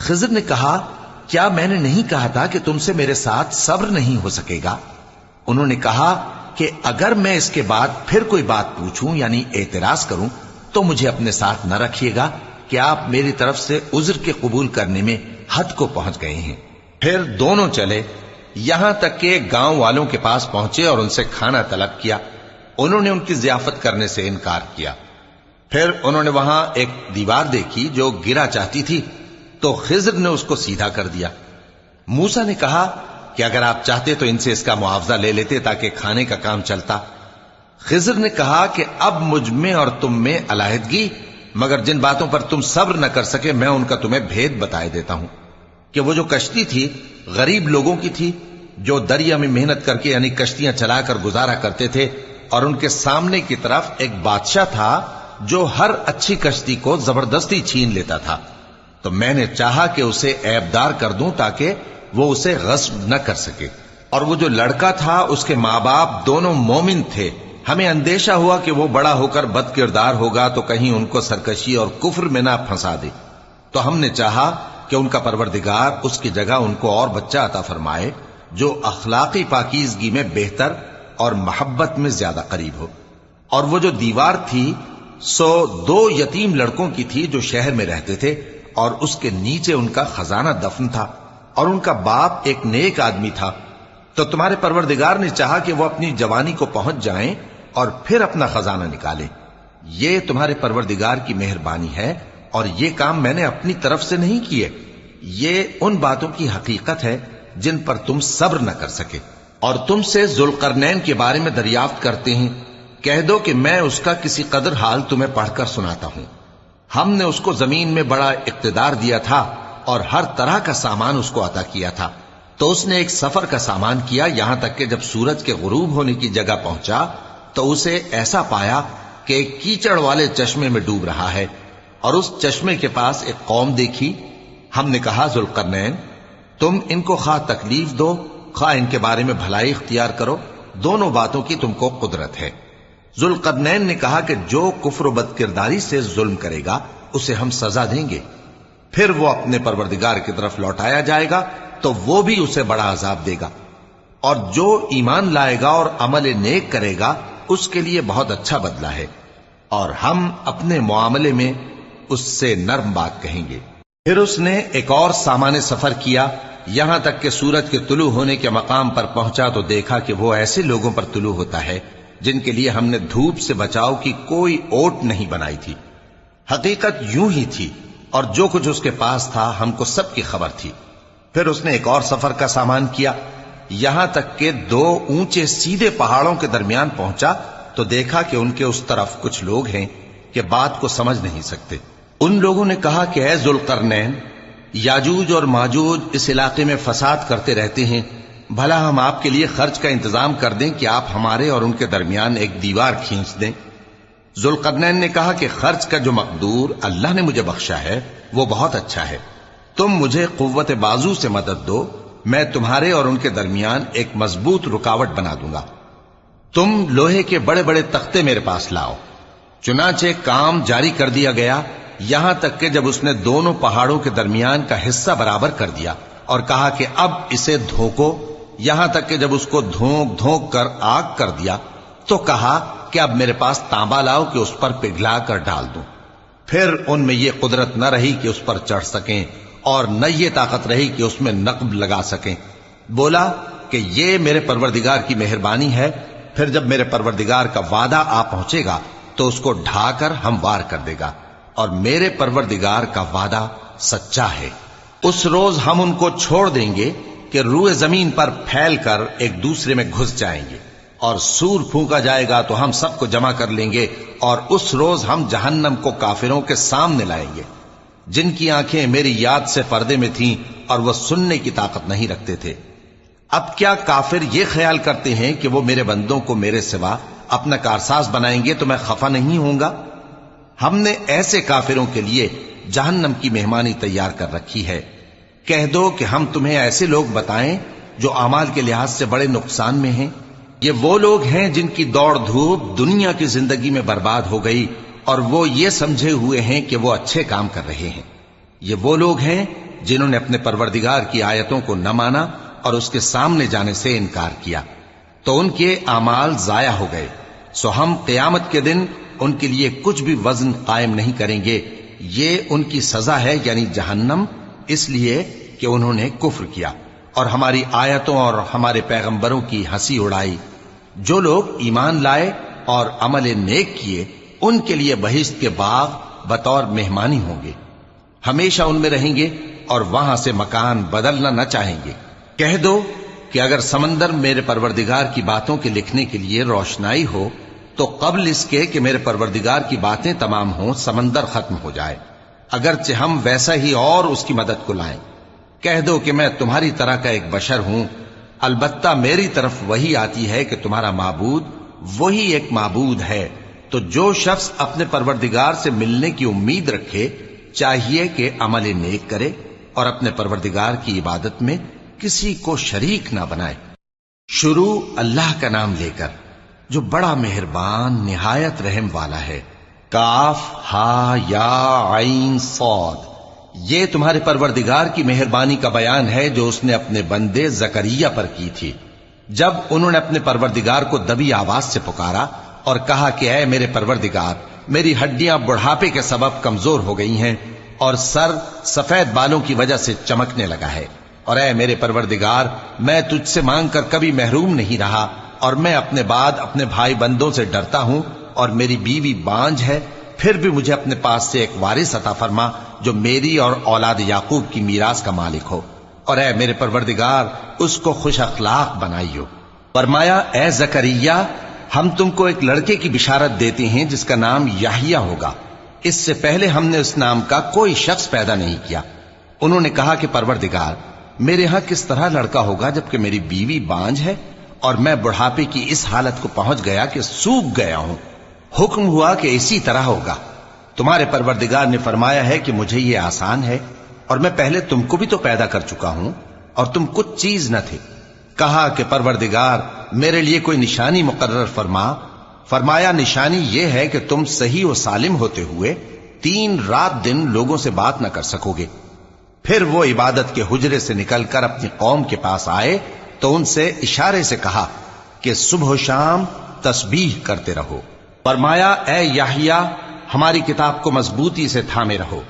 خضر نے کہا کیا میں نے نہیں کہا تھا کہ تم سے میرے ساتھ صبر نہیں ہو سکے گا؟ انہوں نے کہا کہ اگر میں اس کے بعد پھر کوئی بات پوچھوں یعنی اعتراض کروں تو مجھے اپنے ساتھ نہ رکھیے گا کہ آپ میری طرف سے عذر کے قبول کرنے میں حد کو پہنچ گئے ہیں۔ پھر دونوں چلے، یہاں تک کہ گاؤں والوں کے پاس پہنچے اور ان سے کھانا طلب کیا۔ انہوں نے ان کی ضیافت کرنے سے انکار کیا۔ پھر انہوں نے وہاں ایک دیوار دیکھی جو گرا چاہتی تھی تو خضر نے اس کو سیدھا کر دیا۔ موسیٰ نے کہا کہ اگر آپ چاہتے تو ان سے اس کا معاوضہ لے لیتے تاکہ کھانے کا کام چلتا۔ خضر نے کہا کہ اب مجھ میں اور تم میں علیحدگی، مگر جن باتوں پر تم صبر نہ کر سکے میں ان کا تمہیں بھید بتائے دیتا ہوں کہ وہ جو کشتی تھی غریب لوگوں کی تھی جو دریا میں محنت کر کے یعنی کشتیاں چلا کر گزارا کرتے تھے، اور ان کے سامنے کی طرف ایک بادشاہ تھا جو ہر اچھی کشتی کو زبردستی چھین لیتا تھا، تو میں نے چاہا کہ اسے عیبدار کر دوں تاکہ وہ اسے غصب نہ کر سکے۔ اور وہ جو لڑکا تھا اس کے ماں باپ دونوں مومن تھے، ہمیں اندیشہ ہوا کہ وہ بڑا ہو کر بد کردار ہوگا تو کہیں ان کو سرکشی اور کفر میں نہ پھنسا دے، تو ہم نے چاہا کہ ان کا پروردگار اس کی جگہ ان کو اور بچہ عطا فرمائے جو اخلاقی پاکیزگی میں بہتر اور محبت میں زیادہ قریب ہو۔ اور وہ جو دیوار تھی سو 2 یتیم لڑکوں کی تھی جو شہر میں رہتے تھے، اور اس کے نیچے ان کا خزانہ دفن تھا، اور ان کا باپ ایک نیک آدمی تھا۔ تو تمہارے پروردگار نے چاہا کہ وہ اپنی جوانی کو پہنچ جائیں اور پھر اپنا خزانہ نکالیں۔ یہ تمہارے پروردگار کی مہربانی ہے، اور یہ کام میں نے اپنی طرف سے نہیں کیے، یہ ان باتوں کی حقیقت ہے جن پر تم صبر نہ کر سکے۔ اور تم سے ذوالقرنین کے بارے میں دریافت کرتے ہیں، کہہ دو کہ میں اس کا کسی قدر حال تمہیں پڑھ کر سناتا ہوں۔ ہم نے اس کو زمین میں بڑا اقتدار دیا تھا اور ہر طرح کا سامان اس کو عطا کیا تھا، تو اس نے ایک سفر کا سامان کیا، یہاں تک کہ جب سورج کے غروب ہونے کی جگہ پہنچا تو اسے ایسا پایا کہ ایک کیچڑ والے چشمے میں ڈوب رہا ہے، اور اس چشمے کے پاس ایک قوم دیکھی۔ ہم نے کہا ذوالقرنین تم ان کو خواہ تکلیف دو خواہ ان کے بارے میں بھلائی اختیار کرو، دونوں باتوں کی تم کو قدرت ہے۔ ذوالقرنین نے کہا کہ جو کفر و بد کرداری سے ظلم کرے گا اسے ہم سزا دیں گے، پھر وہ اپنے پروردگار کی طرف لوٹایا جائے گا تو وہ بھی اسے بڑا عذاب دے گا، اور جو ایمان لائے گا اور عمل نیک کرے گا اس کے لیے بہت اچھا بدلہ ہے، اور ہم اپنے معاملے میں اس سے نرم بات کہیں گے۔ پھر اس نے ایک اور سامان سفر کیا، یہاں تک کہ سورج کے طلوع ہونے کے مقام پر پہنچا تو دیکھا کہ وہ ایسے لوگوں پر طلوع ہوتا ہے جن کے لیے ہم نے دھوپ سے بچاؤ کی کوئی اوٹ نہیں بنائی تھی۔ حقیقت یوں ہی تھی، اور جو کچھ اس کے پاس تھا ہم کو سب کی خبر تھی۔ پھر اس نے ایک اور سفر کا سامان کیا، یہاں تک کہ 2 اونچے سیدھے پہاڑوں کے درمیان پہنچا تو دیکھا کہ ان کے اس طرف کچھ لوگ ہیں کہ بات کو سمجھ نہیں سکتے۔ ان لوگوں نے کہا کہ اے ذوالقرنین، یاجوج اور ماجوج اس علاقے میں فساد کرتے رہتے ہیں، بھلا ہم آپ کے لیے خرچ کا انتظام کر دیں کہ آپ ہمارے اور ان کے درمیان ایک دیوار کھینچ دیں۔ ذوالقرنین نے کہا کہ خرچ کا جو مقدور اللہ نے مجھے بخشا ہے وہ بہت اچھا ہے، تم مجھے قوت بازو سے مدد دو، میں تمہارے اور ان کے درمیان ایک مضبوط رکاوٹ بنا دوں گا۔ تم لوہے کے بڑے بڑے تختے میرے پاس لاؤ۔ چنانچہ کام جاری کر دیا گیا، یہاں تک کہ جب اس نے دونوں پہاڑوں کے درمیان کا حصہ برابر کر دیا اور کہا کہ اب اسے دھوکو، یہاں تک کہ جب اس کو دھونک دھونک کر آگ کر دیا تو کہا کہ اب میرے پاس تانبا لاؤ کہ اس پر پگھلا کر ڈال دوں۔ پھر ان میں یہ قدرت نہ رہی کہ اس پر چڑھ سکیں، اور نہ یہ طاقت رہی کہ اس میں نقب لگا سکیں۔ بولا کہ یہ میرے پروردگار کی مہربانی ہے، پھر جب میرے پروردگار کا وعدہ آ پہنچے گا تو اس کو ڈھا کر ہموار کر دے گا، اور میرے پروردگار کا وعدہ سچا ہے۔ اس روز ہم ان کو چھوڑ دیں گے کہ روئے زمین پر پھیل کر ایک دوسرے میں گھس جائیں گے، اور سور پھونکا جائے گا تو ہم سب کو جمع کر لیں گے، اور اس روز ہم جہنم کو کافروں کے سامنے لائیں گے جن کی آنکھیں میری یاد سے پردے میں تھیں اور وہ سننے کی طاقت نہیں رکھتے تھے۔ اب کیا کافر یہ خیال کرتے ہیں کہ وہ میرے بندوں کو میرے سوا اپنا کارساز بنائیں گے تو میں خفا نہیں ہوں گا؟ ہم نے ایسے کافروں کے لیے جہنم کی مہمانی تیار کر رکھی ہے۔ کہہ دو کہ ہم تمہیں ایسے لوگ بتائیں جو اعمال کے لحاظ سے بڑے نقصان میں ہیں۔ یہ وہ لوگ ہیں جن کی دوڑ دھوپ دنیا کی زندگی میں برباد ہو گئی، اور وہ یہ سمجھے ہوئے ہیں کہ وہ اچھے کام کر رہے ہیں۔ یہ وہ لوگ ہیں جنہوں نے اپنے پروردگار کی آیتوں کو نہ مانا اور اس کے سامنے جانے سے انکار کیا، تو ان کے اعمال ضائع ہو گئے، سو ہم قیامت کے دن ان کے لیے کچھ بھی وزن قائم نہیں کریں گے۔ یہ ان کی سزا ہے، یعنی جہنم، اس لیے کہ انہوں نے کفر کیا اور ہماری آیتوں اور ہمارے پیغمبروں کی ہنسی اڑائی۔ جو لوگ ایمان لائے اور عمل نیک کیے، ان کے لیے بہشت کے باغ بطور مہمانی ہوں گے، ہمیشہ ان میں رہیں گے اور وہاں سے مکان بدلنا نہ چاہیں گے۔ کہہ دو کہ اگر سمندر میرے پروردگار کی باتوں کے لکھنے کے لیے روشنائی ہو تو قبل اس کے کہ میرے پروردگار کی باتیں تمام ہوں سمندر ختم ہو جائے، اگرچہ ہم ویسا ہی اور اس کی مدد کو لائیں۔ کہہ دو کہ میں تمہاری طرح کا ایک بشر ہوں، البتہ میری طرف وہی آتی ہے کہ تمہارا معبود وہی ایک معبود ہے، تو جو شخص اپنے پروردگار سے ملنے کی امید رکھے چاہیے کہ عمل نیک کرے اور اپنے پروردگار کی عبادت میں کسی کو شریک نہ بنائے۔ شروع اللہ کا نام لے کر جو بڑا مہربان نہایت رحم والا ہے۔ کاف ہا یا عین صاد، یہ تمہارے پروردگار کی مہربانی کا بیان ہے جو اس نے اپنے بندے زکریا پر کی تھی، جب انہوں نے اپنے پروردگار کو دبی آواز سے پکارا اور کہا کہ اے میرے پروردگار، میری ہڈیاں بڑھاپے کے سبب کمزور ہو گئی ہیں اور سر سفید بالوں کی وجہ سے چمکنے لگا ہے، اور اے میرے پروردگار، میں تجھ سے مانگ کر کبھی محروم نہیں رہا، اور میں اپنے بعد اپنے بھائی بندوں سے ڈرتا ہوں، اور میری بیوی بانجھ ہے، پھر بھی مجھے اپنے پاس سے ایک وارث عطا فرما جو میری اور اولاد یعقوب کی میراث کا مالک ہو، اور اے میرے پروردگار اس کو خوش اخلاق بنائیو۔ فرمایا اے زکریا، ہم تم کو ایک لڑکے کی بشارت دیتے ہیں جس کا نام یحییٰ ہوگا، اس سے پہلے ہم نے اس نام کا کوئی شخص پیدا نہیں کیا۔ انہوں نے کہا کہ پروردگار، میرے ہاں کس طرح لڑکا ہوگا جبکہ میری بیوی بانجھ ہے اور میں بڑھاپے کی اس حالت کو پہنچ گیا کہ سوکھ گیا ہوں۔ حکم ہوا کہ اسی طرح ہوگا۔ تمہارے پروردگار نے فرمایا ہے کہ مجھے یہ آسان ہے، اور میں پہلے تم کو بھی تو پیدا کر چکا ہوں اور تم کچھ چیز نہ تھے۔ کہا کہ پروردگار میرے لیے کوئی نشانی مقرر فرما۔ فرمایا نشانی یہ ہے کہ تم صحیح و سالم ہوتے ہوئے 3 رات دن لوگوں سے بات نہ کر سکو گے۔ پھر وہ عبادت کے حجرے سے نکل کر اپنی قوم کے پاس آئے تو ان سے اشارے سے کہا کہ صبح و شام تسبیح کرتے رہو۔ فرمایا اے یحییٰ، ہماری کتاب کو مضبوطی سے تھامے رہو،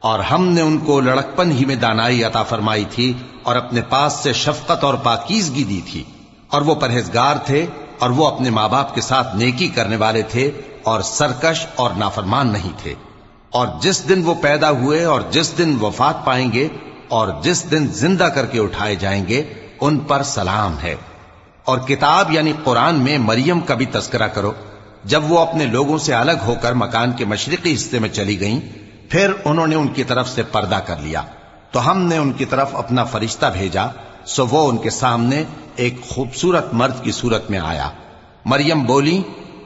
اور ہم نے ان کو لڑکپن ہی میں دانائی عطا فرمائی تھی اور اپنے پاس سے شفقت اور پاکیزگی دی تھی، اور وہ پرہیزگار تھے اور وہ اپنے ماں باپ کے ساتھ نیکی کرنے والے تھے اور سرکش اور نافرمان نہیں تھے۔ اور جس دن وہ پیدا ہوئے اور جس دن وفات پائیں گے اور جس دن زندہ کر کے اٹھائے جائیں گے ان پر سلام ہے۔ اور کتاب یعنی قرآن میں مریم کا بھی تذکرہ کرو، جب وہ اپنے لوگوں سے الگ ہو کر مکان کے مشرقی حصے میں چلی گئیں، پھر انہوں نے ان کی طرف سے پردہ کر لیا، تو ہم نے ان کی طرف اپنا فرشتہ بھیجا، سو وہ ان کے سامنے ایک خوبصورت مرد کی صورت میں آیا۔ مریم بولی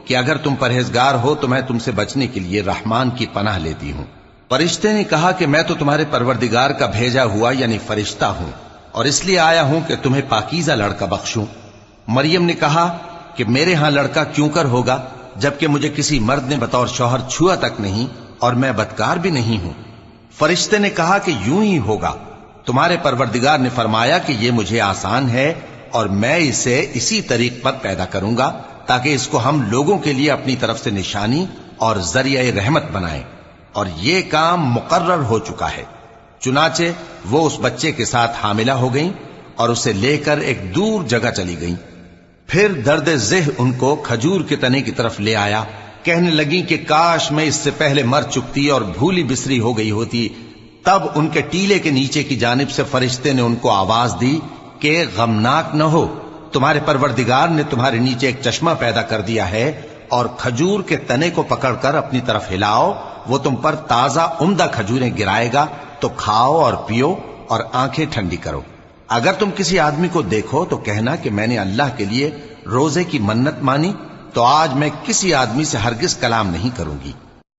کہ اگر تم پرہیزگار ہو تو میں تم سے بچنے کے لیے رحمان کی پناہ لیتی ہوں۔ فرشتے نے کہا کہ میں تو تمہارے پروردگار کا بھیجا ہوا یعنی فرشتہ ہوں، اور اس لیے آیا ہوں کہ تمہیں پاکیزہ لڑکا بخشوں۔ مریم نے کہا کہ میرے ہاں لڑکا کیوں کر ہوگا جبکہ مجھے کسی مرد نے بطور شوہر چھوا تک نہیں اور میں بدکار بھی نہیں ہوں۔ فرشتے نے کہا کہ یوں ہی ہوگا۔ تمہارے پروردگار نے فرمایا کہ یہ مجھے آسان ہے اور میں اسے اسی طریق پر پیدا کروں گا تاکہ اس کو ہم لوگوں کے لیے اپنی طرف سے نشانی اور ذریعہ رحمت بنائیں، اور یہ کام مقرر ہو چکا ہے۔ چنانچہ وہ اس بچے کے ساتھ حاملہ ہو گئیں اور اسے لے کر ایک دور جگہ چلی گئیں۔ پھر درد ذہ ان کو کھجور کے تنے کی طرف لے آیا، کہنے لگیں کہ کاش میں اس سے پہلے مر چکتی اور بھولی بسری ہو گئی ہوتی۔ تب ان کے ٹیلے کے نیچے کی جانب سے فرشتے نے ان کو آواز دی کہ غمناک نہ ہو، تمہارے پروردگار نے تمہارے نیچے ایک چشمہ پیدا کر دیا ہے، اور کھجور کے تنے کو پکڑ کر اپنی طرف ہلاؤ، وہ تم پر تازہ عمدہ کھجوریں گرائے گا، تو کھاؤ اور پیو اور آنکھیں ٹھنڈی کرو۔ اگر تم کسی آدمی کو دیکھو تو کہنا کہ میں نے اللہ کے لیے روزے کی منت مانی، تو آج میں کسی آدمی سے ہرگز کلام نہیں کروں گی۔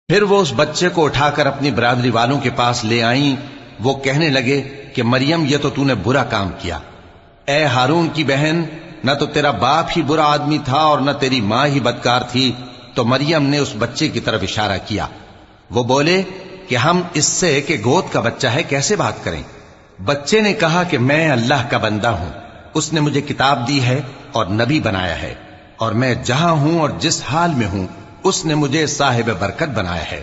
پھر وہ اس بچے کو اٹھا کر اپنی برادری والوں کے پاس لے آئیں۔ وہ کہنے لگے کہ مریم یہ تو نے برا کام کیا۔ اے ہارون کی بہن، نہ تو تیرا باپ ہی برا آدمی تھا اور نہ تیری ماں ہی بدکار تھی۔ تو مریم نے اس بچے کی طرف اشارہ کیا۔ وہ بولے کہ ہم اس سے کہ گود کا بچہ ہے کیسے بات کریں؟ بچے نے کہا کہ میں اللہ کا بندہ ہوں، اس نے مجھے کتاب دی ہے اور نبی بنایا ہے، اور میں جہاں ہوں اور جس حال میں ہوں اس نے مجھے صاحب برکت بنایا ہے،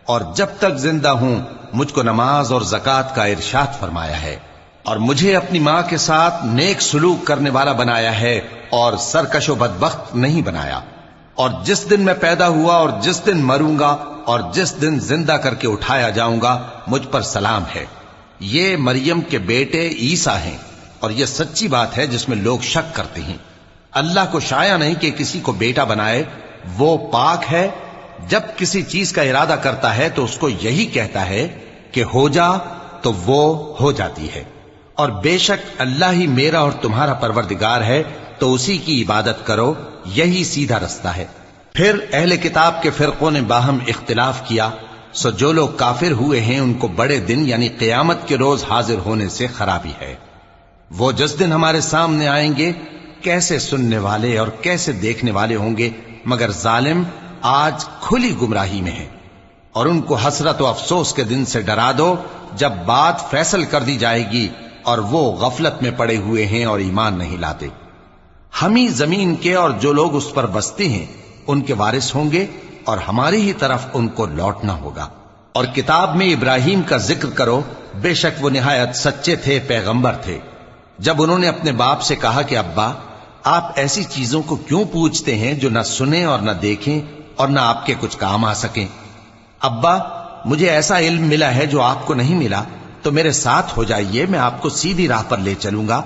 اور جب تک زندہ ہوں مجھ کو نماز اور زکوٰۃ کا ارشاد فرمایا ہے، اور مجھے اپنی ماں کے ساتھ نیک سلوک کرنے والا بنایا ہے اور سرکش و بدبخت نہیں بنایا، اور جس دن میں پیدا ہوا اور جس دن مروں گا اور جس دن زندہ کر کے اٹھایا جاؤں گا مجھ پر سلام ہے۔ یہ مریم کے بیٹے عیسیٰ ہیں، اور یہ سچی بات ہے جس میں لوگ شک کرتے ہیں۔ اللہ کو شایع نہیں کہ کسی کو بیٹا بنائے، وہ پاک ہے، جب کسی چیز کا ارادہ کرتا ہے تو اس کو یہی کہتا ہے کہ ہو جا تو وہ ہو جاتی ہے، اور بے شک اللہ ہی میرا اور تمہارا پروردگار ہے، تو اسی کی عبادت کرو، یہی سیدھا رستہ ہے۔ پھر اہل کتاب کے فرقوں نے باہم اختلاف کیا، سو جو لوگ کافر ہوئے ہیں ان کو بڑے دن یعنی قیامت کے روز حاضر ہونے سے خرابی ہے۔ وہ جس دن ہمارے سامنے آئیں گے کیسے سننے والے اور کیسے دیکھنے والے ہوں گے، مگر ظالم آج کھلی گمراہی میں ہیں۔ اور ان کو حسرت و افسوس کے دن سے ڈرا دو جب بات فیصل کر دی جائے گی اور وہ غفلت میں پڑے ہوئے ہیں اور ایمان نہیں لاتے۔ ہم ہی زمین کے اور جو لوگ اس پر بستے ہیں ان کے وارث ہوں گے، اور ہماری ہی طرف ان کو لوٹنا ہوگا۔ اور کتاب میں ابراہیم کا ذکر کرو، بے شک وہ نہایت سچے تھے، پیغمبر تھے۔ جب انہوں نے اپنے باپ سے کہا کہ ابا آپ ایسی چیزوں کو کیوں پوچھتے ہیں جو نہ سنیں اور نہ دیکھیں اور نہ آپ کے کچھ کام آ سکیں؟ ابا مجھے ایسا علم ملا ہے جو آپ کو نہیں ملا، تو میرے ساتھ ہو جائیے، میں آپ کو سیدھی راہ پر لے چلوں گا۔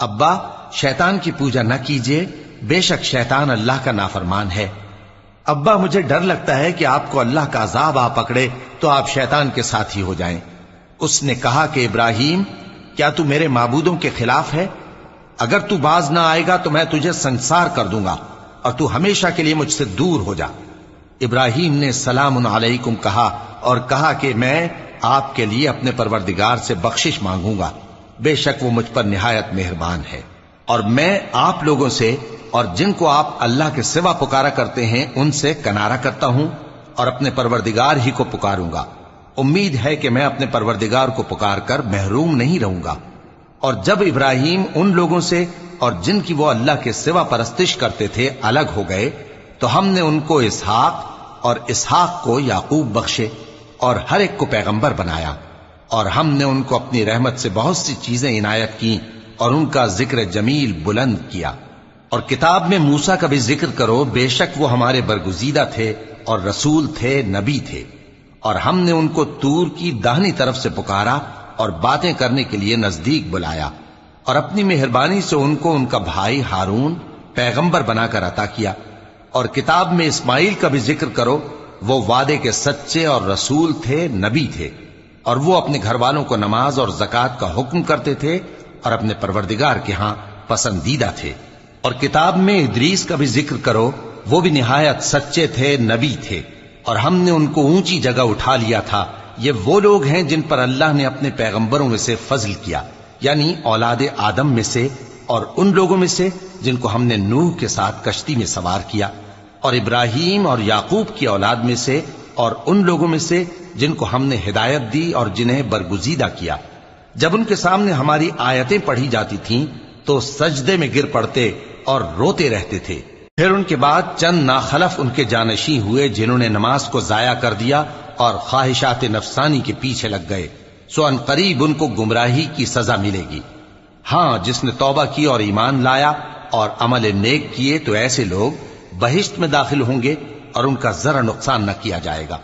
ابا شیطان کی پوجا نہ کیجیے، بے شک شیطان اللہ کا نافرمان ہے۔ ابا مجھے ڈر لگتا ہے کہ آپ کو اللہ کا عذاب آ پکڑے تو آپ شیطان کے ساتھ ہی ہو جائیں۔ اس نے کہا کہ ابراہیم کیا تو میرے معبودوں کے خلاف ہے؟ اگر تو باز نہ آئے گا تو میں تجھے سنسار کر دوں گا اور تو ہمیشہ کے لیے مجھ سے دور ہو جا۔ ابراہیم نے سلام علیکم کہا اور کہا کہ میں آپ کے لیے اپنے پروردگار سے بخشش مانگوں گا، بے شک وہ مجھ پر نہایت مہربان ہے، اور میں آپ لوگوں سے اور جن کو آپ اللہ کے سوا پکارا کرتے ہیں ان سے کنارہ کرتا ہوں اور اپنے پروردگار ہی کو پکاروں گا۔ امید ہے کہ میں اپنے پروردگار کو پکار کر محروم نہیں رہوں گا۔ اور جب ابراہیم ان لوگوں سے اور جن کی وہ اللہ کے سوا پرستش کرتے تھے الگ ہو گئے تو ہم نے ان کو اسحاق اور اسحاق کو یعقوب بخشے اور ہر ایک کو پیغمبر بنایا، اور ہم نے ان کو اپنی رحمت سے بہت سی چیزیں عنایت کی اور ان کا ذکر جمیل بلند کیا۔ اور کتاب میں موسیٰ کا بھی ذکر کرو، بے شک وہ ہمارے برگزیدہ تھے اور رسول تھے، نبی تھے، اور ہم نے ان کو طور کی داہنی طرف سے پکارا اور باتیں کرنے کے لیے نزدیک بلایا، اور اپنی مہربانی سے ان کو ان کا بھائی ہارون پیغمبر بنا کر عطا کیا۔ اور کتاب میں اسماعیل کا بھی ذکر کرو، وہ وعدے کے سچے اور رسول تھے، نبی تھے، اور وہ اپنے گھر والوں کو نماز اور زکوٰۃ کا حکم کرتے تھے اور اپنے پروردگار کے ہاں پسندیدہ تھے۔ اور کتاب میں ادریس کا بھی ذکر کرو، وہ بھی نہایت سچے تھے، نبی تھے، اور ہم نے ان کو اونچی جگہ اٹھا لیا تھا۔ یہ وہ لوگ ہیں جن پر اللہ نے اپنے پیغمبروں میں سے فضل کیا، یعنی اولاد آدم میں سے، اور ان لوگوں میں سے جن کو ہم نے نوح کے ساتھ کشتی میں سوار کیا، اور ابراہیم اور یعقوب کی اولاد میں سے، اور ان لوگوں میں سے جن کو ہم نے ہدایت دی اور جنہیں برگزیدہ کیا۔ جب ان کے سامنے ہماری آیتیں پڑھی جاتی تھیں تو سجدے میں گر پڑتے اور روتے رہتے تھے۔ پھر ان کے بعد چند ناخلف ان کے جانشین ہوئے جنہوں نے نماز کو ضائع کر دیا اور خواہشات نفسانی کے پیچھے لگ گئے، سو ان قریب ان کو گمراہی کی سزا ملے گی۔ ہاں جس نے توبہ کی اور ایمان لایا اور عمل نیک کیے تو ایسے لوگ بہشت میں داخل ہوں گے اور ان کا ذرا نقصان نہ کیا جائے گا،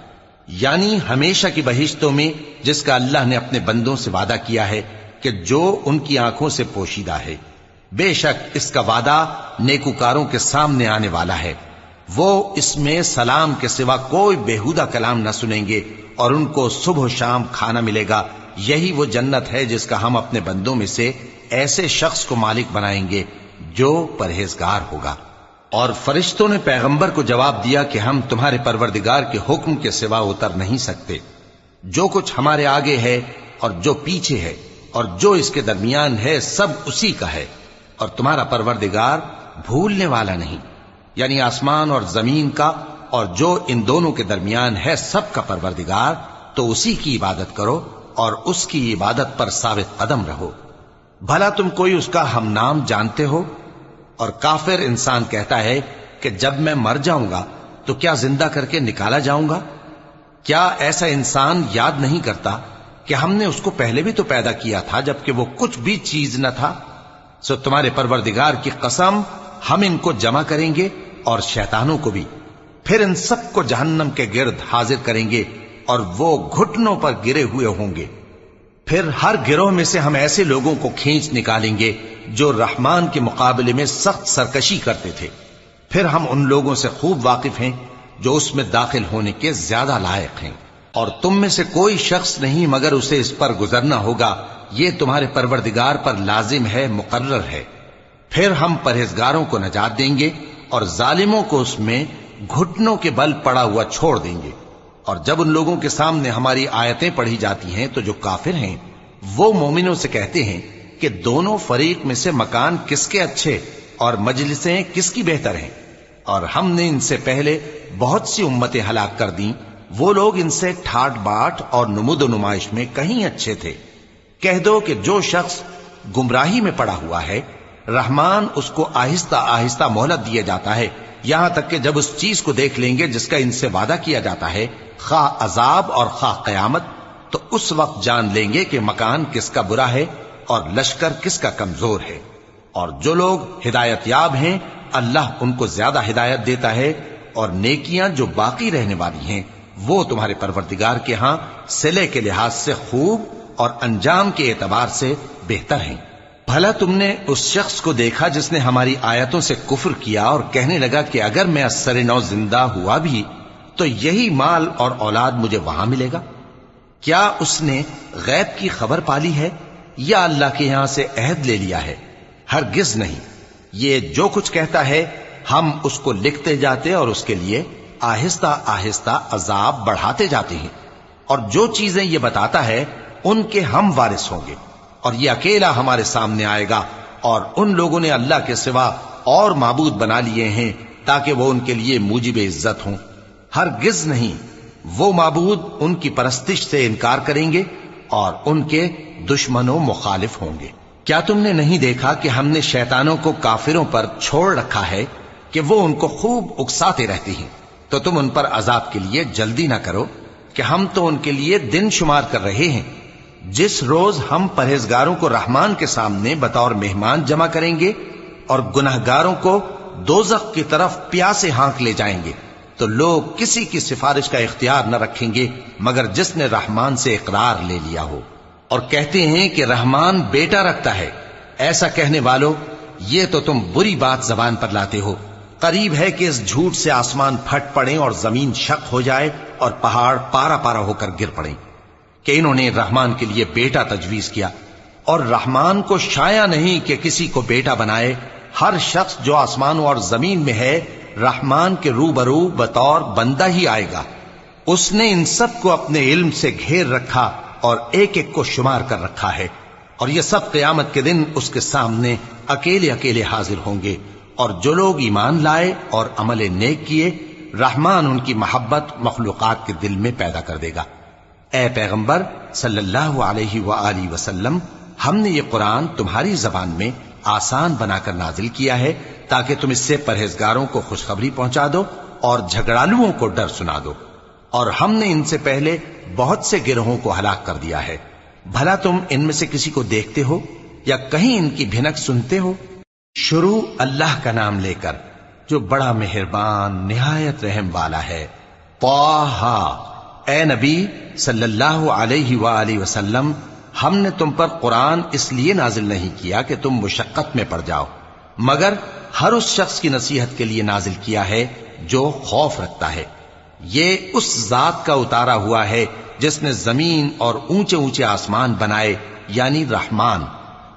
یعنی ہمیشہ کی بہشتوں میں جس کا اللہ نے اپنے بندوں سے وعدہ کیا ہے کہ جو ان کی آنکھوں سے پوشیدہ ہے۔ بے شک اس کا وعدہ نیکوکاروں کے سامنے آنے والا ہے، وہ اس میں سلام کے سوا کوئی بیہودہ کلام نہ سنیں گے اور ان کو صبح و شام کھانا ملے گا۔ یہی وہ جنت ہے جس کا ہم اپنے بندوں میں سے ایسے شخص کو مالک بنائیں گے جو پرہیزگار ہوگا۔ اور فرشتوں نے پیغمبر کو جواب دیا کہ ہم تمہارے پروردگار کے حکم کے سوا اتر نہیں سکتے، جو کچھ ہمارے آگے ہے اور جو پیچھے ہے اور جو اس کے درمیان ہے سب اسی کا ہے، اور تمہارا پروردگار بھولنے والا نہیں، یعنی آسمان اور زمین کا اور جو ان دونوں کے درمیان ہے سب کا پروردگار تو اسی کی عبادت کرو اور اس کی عبادت پر ثابت قدم رہو۔ بھلا تم کوئی اس کا ہم نام جانتے ہو؟ اور کافر انسان کہتا ہے کہ جب میں مر جاؤں گا تو کیا زندہ کر کے نکالا جاؤں گا؟ کیا ایسا انسان یاد نہیں کرتا کہ ہم نے اس کو پہلے بھی تو پیدا کیا تھا جبکہ وہ کچھ بھی چیز نہ تھا؟ سو تمہارے پروردگار کی قسم، ہم ان کو جمع کریں گے اور شیطانوں کو بھی، پھر ان سب کو جہنم کے گرد حاضر کریں گے اور وہ گھٹنوں پر گرے ہوئے ہوں گے۔ پھر ہر گروہ میں سے ہم ایسے لوگوں کو کھینچ نکالیں گے جو رحمان کے مقابلے میں سخت سرکشی کرتے تھے، پھر ہم ان لوگوں سے خوب واقف ہیں جو اس میں داخل ہونے کے زیادہ لائق ہیں، اور تم میں سے کوئی شخص نہیں مگر اسے اس پر گزرنا ہوگا، یہ تمہارے پروردگار پر لازم ہے، مقرر ہے۔ پھر ہم پرہیزگاروں کو نجات دیں گے اور ظالموں کو اس میں گھٹنوں کے بل پڑا ہوا چھوڑ دیں گے۔ اور جب ان لوگوں کے سامنے ہماری آیتیں پڑھی جاتی ہیں تو جو کافر ہیں وہ مومنوں سے کہتے ہیں کہ دونوں فریق میں سے مکان کس کے اچھے اور مجلسیں کس کی بہتر ہیں، اور ہم نے ان سے پہلے بہت سی امتیں ہلاک کر دیں، وہ لوگ ان سے ٹھاٹ باٹ اور نمود و نمائش میں کہیں اچھے تھے۔ کہہ دو کہ جو شخص گمراہی میں پڑا ہوا ہے، رحمان اس کو آہستہ آہستہ مہلت دیا جاتا ہے، یہاں تک کہ جب اس چیز کو دیکھ لیں گے جس کا ان سے وعدہ کیا جاتا ہے، خواہ عذاب اور خواہ قیامت، تو اس وقت جان لیں گے کہ مکان کس کا برا ہے اور لشکر کس کا کمزور ہے۔ اور جو لوگ ہدایت یاب ہیں اللہ ان کو زیادہ ہدایت دیتا ہے، اور نیکیاں جو باقی رہنے والی ہیں وہ تمہارے پروردگار کے ہاں صلے کے لحاظ سے خوب اور انجام کے اعتبار سے بہتر ہیں۔ بھلا تم نے اس شخص کو دیکھا جس نے ہماری آیتوں سے کفر کیا اور کہنے لگا کہ اگر میں اثر نو زندہ ہوا بھی تو یہی مال اور اولاد مجھے وہاں ملے گا؟ کیا اس نے غیب کی خبر پالی ہے یا اللہ کے یہاں سے عہد لے لیا ہے؟ ہرگز نہیں، یہ جو کچھ کہتا ہے ہم اس کو لکھتے جاتے اور اس کے لیے آہستہ آہستہ عذاب بڑھاتے جاتے ہیں، اور جو چیزیں یہ بتاتا ہے ان کے ہم وارث ہوں گے، اور یہ اکیلا ہمارے سامنے آئے گا، اور ان لوگوں نے اللہ کے سوا اور معبود بنا لیے ہیں تاکہ وہ ان کے لیے موجب عزت ہوں۔ ہرگز نہیں، وہ معبود ان کی پرستش سے انکار کریں گے اور ان کے دشمن و مخالف ہوں گے۔ کیا تم نے نہیں دیکھا کہ ہم نے شیطانوں کو کافروں پر چھوڑ رکھا ہے کہ وہ ان کو خوب اکساتے رہتے ہیں؟ تو تم ان پر عذاب کے لیے جلدی نہ کرو کہ ہم تو ان کے لیے دن شمار کر رہے ہیں۔ جس روز ہم پرہیزگاروں کو رحمان کے سامنے بطور مہمان جمع کریں گے اور گناہگاروں کو دوزخ کی طرف پیاسے ہانک لے جائیں گے، تو لوگ کسی کی سفارش کا اختیار نہ رکھیں گے مگر جس نے رحمان سے اقرار لے لیا ہو، اور کہتے ہیں کہ رحمان بیٹا رکھتا ہے۔ ایسا کہنے والوں، یہ تو تم بری بات زبان پر لاتے ہو۔ قریب ہے کہ اس جھوٹ سے آسمان پھٹ پڑیں اور زمین شق ہو جائے اور پہاڑ پارا پارا ہو کر گر پڑیں کہ انہوں نے رحمان کے لیے بیٹا تجویز کیا، اور رحمان کو شایع نہیں کہ کسی کو بیٹا بنائے۔ ہر شخص جو آسمانوں اور زمین میں ہے رحمان کے روبرو بطور بندہ ہی آئے گا۔ اس نے ان سب کو اپنے علم سے گھیر رکھا اور ایک ایک کو شمار کر رکھا ہے، اور یہ سب قیامت کے دن اس کے سامنے اکیلے اکیلے حاضر ہوں گے۔ اور جو لوگ ایمان لائے اور عمل نیک کیے، رحمان ان کی محبت مخلوقات کے دل میں پیدا کر دے گا۔ اے پیغمبر صلی اللہ علیہ وآلہ وسلم، ہم نے یہ قرآن تمہاری زبان میں آسان بنا کر نازل کیا ہے تاکہ تم اس سے پرہیزگاروں کو خوشخبری پہنچا دو اور جھگڑالوؤں کو ڈر سنا دو، اور ہم نے ان سے پہلے بہت سے گروہوں کو ہلاک کر دیا ہے۔ بھلا تم ان میں سے کسی کو دیکھتے ہو یا کہیں ان کی بھنک سنتے ہو؟ شروع اللہ کا نام لے کر جو بڑا مہربان نہایت رحم والا ہے۔ طٰہٰ، اے نبی صلی اللہ علیہ وآلہ وسلم، ہم نے تم پر قرآن اس لیے نازل نہیں کیا کہ تم مشقت میں پڑ جاؤ، مگر ہر اس شخص کی نصیحت کے لیے نازل کیا ہے جو خوف رکھتا ہے۔ یہ اس ذات کا اتارا ہوا ہے جس نے زمین اور اونچے اونچے آسمان بنائے، یعنی رحمان،